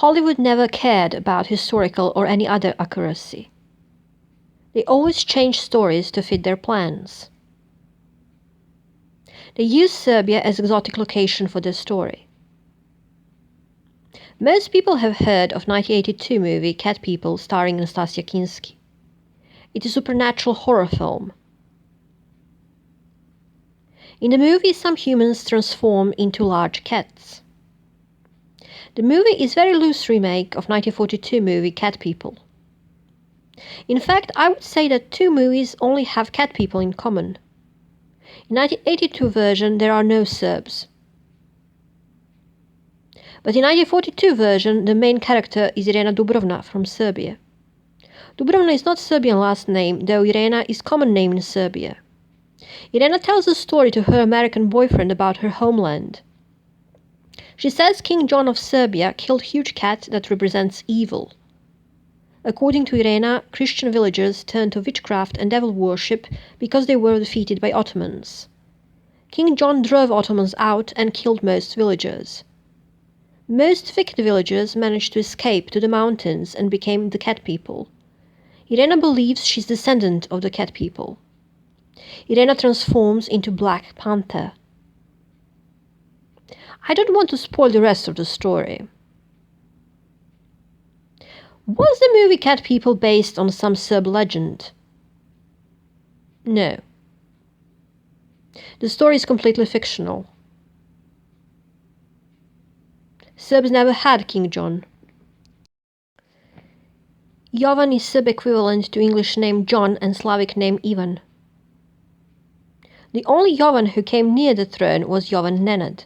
Hollywood never cared about historical or any other accuracy. They always changed stories to fit their plans. They used Serbia as exotic location for their story. Most people have heard of 1982 movie Cat People starring Nastasia Kinski. It is a supernatural horror film. In the movie, some humans transform into large cats. The movie is a very loose remake of 1942 movie Cat People. In fact, I would say that two movies only have cat people in common. In 1982 version, there are no Serbs. But in 1942 version, the main character is Irena Dubrovna from Serbia. Dubrovna is not Serbian last name, though Irena is common name in Serbia. Irena tells a story to her American boyfriend about her homeland. She says King John of Serbia killed huge cat that represents evil. According to Irena, Christian villagers turned to witchcraft and devil worship because they were defeated by Ottomans. King John drove Ottomans out and killed most villagers. Most wicked villagers managed to escape to the mountains and became the cat people. Irena believes she's descendant of the cat people. Irena transforms into Black Panther. I don't want to spoil the rest of the story. Was the movie Cat People based on some Serb legend? No. The story is completely fictional. Serbs never had King John. Jovan is Serb equivalent to English name John and Slavic name Ivan. The only Jovan who came near the throne was Jovan Nenad.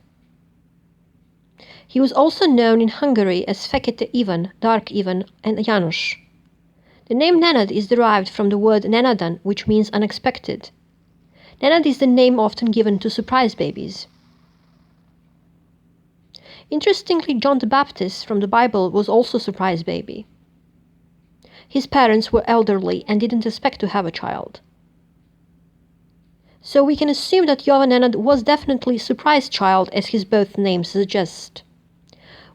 He was also known in Hungary as Fekete Ivan, Dark Ivan, and János. The name Nenad is derived from the word Nenadan, which means unexpected. Nenad is the name often given to surprise babies. Interestingly, John the Baptist from the Bible was also a surprise baby. His parents were elderly and didn't expect to have a child. So we can assume that Jovan Nenad was definitely a surprise child, as his both names suggest.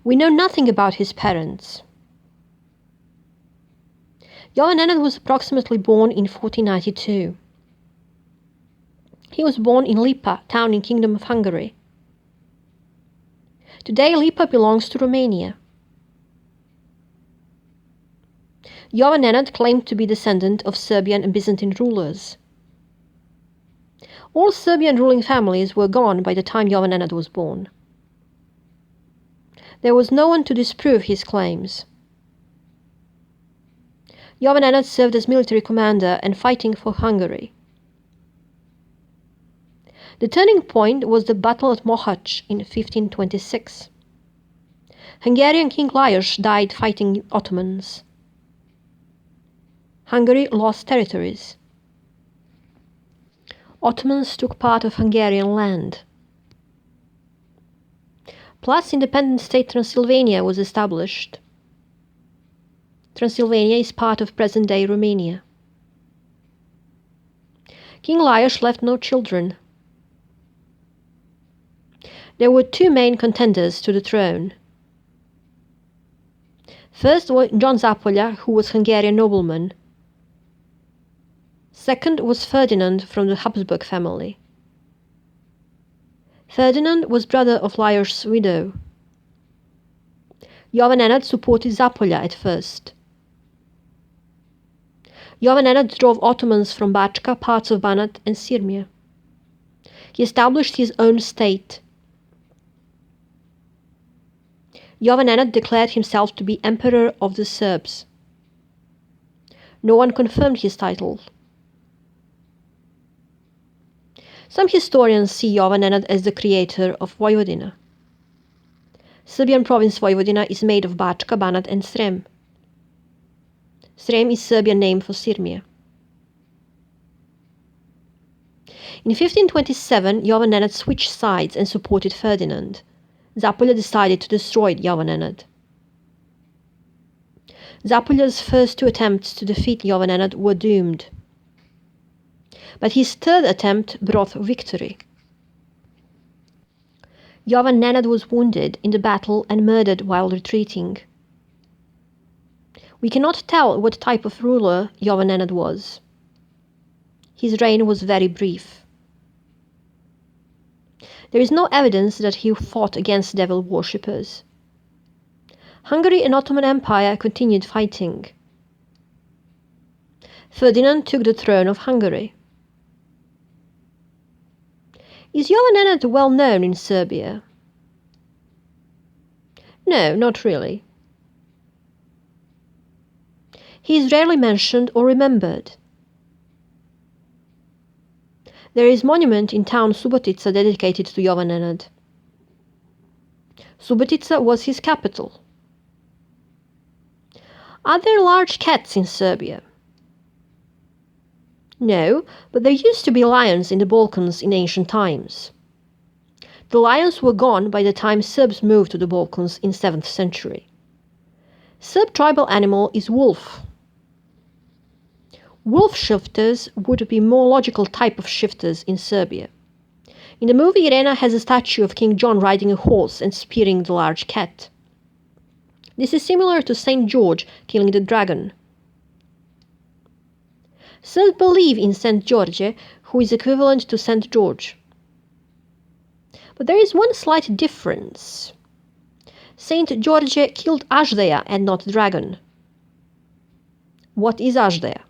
We know nothing about his parents. Jovan Nenad was approximately born in 1492. He was born in Lipa, town in Kingdom of Hungary. Today Lipa belongs to Romania. Jovan Nenad claimed to be descendant of Serbian and Byzantine rulers. All Serbian ruling families were gone by the time Jovan Nenad was born. There was no one to disprove his claims. Jovan Nenad served as military commander and fighting for Hungary. The turning point was the Battle at Mohacs in 1526. Hungarian King Lajos died fighting Ottomans. Hungary lost territories. Ottomans took part of Hungarian land. Plus, independent state Transylvania was established. Transylvania is part of present-day Romania. King Lajos left no children. There were two main contenders to the throne. First was John Zápolya, who was Hungarian nobleman. Second was Ferdinand from the Habsburg family. Ferdinand was brother of Lajos' widow. Jovan Nenad supported Zápolya at first. Jovan Nenad drove Ottomans from Bačka, parts of Banat, and Sirmia. He established his own state. Jovan Nenad declared himself to be Emperor of the Serbs. No one confirmed his title. Some historians see Jovan Nenad as the creator of Vojvodina. Serbian province Vojvodina is made of Bačka, Banat, and Srem. Srem is Serbian name for Sirmia. In 1527, Jovan Nenad switched sides and supported Ferdinand. Zápolya decided to destroy Jovan Nenad. Zápolya's first two attempts to defeat Jovan Nenad were doomed. But his third attempt brought victory. Jovan Nenad was wounded in the battle and murdered while retreating. We cannot tell what type of ruler Jovan Nenad was. His reign was very brief. There is no evidence that he fought against devil worshippers. Hungary and Ottoman Empire continued fighting. Ferdinand took the throne of Hungary. Is Jovan Nenad well known in Serbia? No, not really. He is rarely mentioned or remembered. There is a monument in town Subotica dedicated to Jovan Nenad. Subotica was his capital. Are there large cats in Serbia? No, but there used to be lions in the Balkans in ancient times. The lions were gone by the time Serbs moved to the Balkans in 7th century. Serb tribal animal is wolf. Wolf shifters would be more logical type of shifters in Serbia. In the movie, Irena has a statue of King John riding a horse and spearing the large cat. This is similar to Saint George killing the dragon. Serbs believe in Saint George, who is equivalent to Saint George. But there is one slight difference. Saint George killed Ajdeja and not dragon. What is Ajdeja?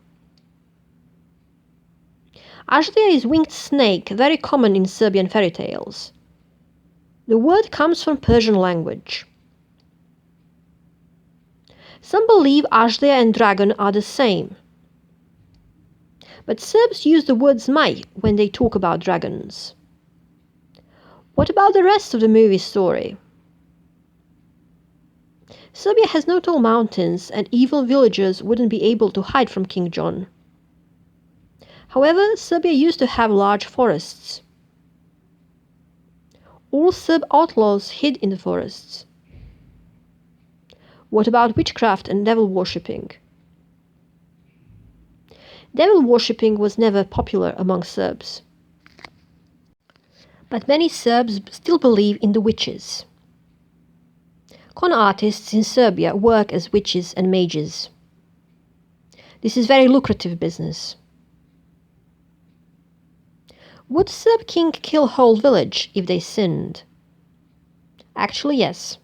Ajdeja is winged snake, very common in Serbian fairy tales. The word comes from Persian language. Some believe Ajdeja and dragon are the same. But Serbs use the word zmaj when they talk about dragons. What about the rest of the movie story? Serbia has no tall mountains, and evil villagers wouldn't be able to hide from King John. However, Serbia used to have large forests. All Serb outlaws hid in the forests. What about witchcraft and devil worshipping? Devil worshipping was never popular among Serbs. But many Serbs still believe in the witches. Con artists in Serbia work as witches and mages. This is very lucrative business. Would Serb king kill whole village if they sinned? Actually, yes.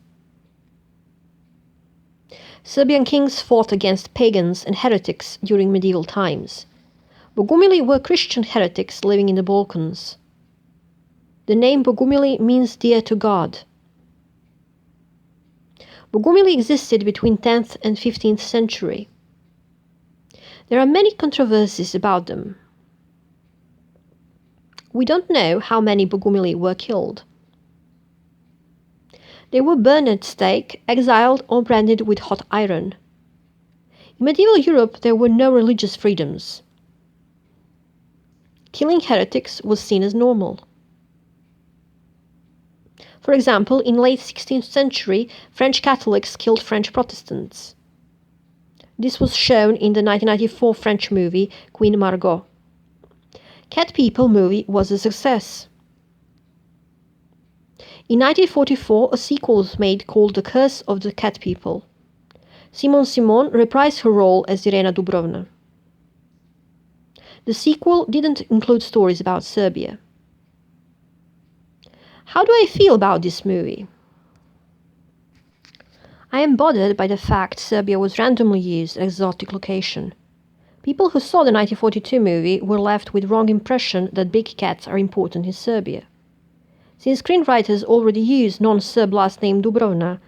Serbian kings fought against pagans and heretics during medieval times. Bogumili were Christian heretics living in the Balkans. The name Bogumili means dear to God. Bogumili existed between 10th and 15th century. There are many controversies about them. We don't know how many Bogumili were killed. They were burned at stake, exiled, or branded with hot iron. In medieval Europe, there were no religious freedoms. Killing heretics was seen as normal. For example, in late 16th century, French Catholics killed French Protestants. This was shown in the 1994 French movie Queen Margot. Cat People movie was a success. In 1944, a sequel was made called The Curse of the Cat People. Simone Simon reprised her role as Irena Dubrovna. The sequel didn't include stories about Serbia. How do I feel about this movie? I am bothered by the fact Serbia was randomly used as exotic location. People who saw the 1942 movie were left with wrong impression that big cats are important in Serbia. Since screenwriters already used non-Serb last name Dubrovna,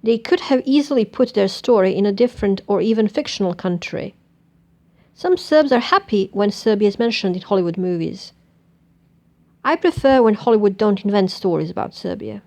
they could have easily put their story in a different or even fictional country. Some Serbs are happy when Serbia is mentioned in Hollywood movies. I prefer when Hollywood don't invent stories about Serbia.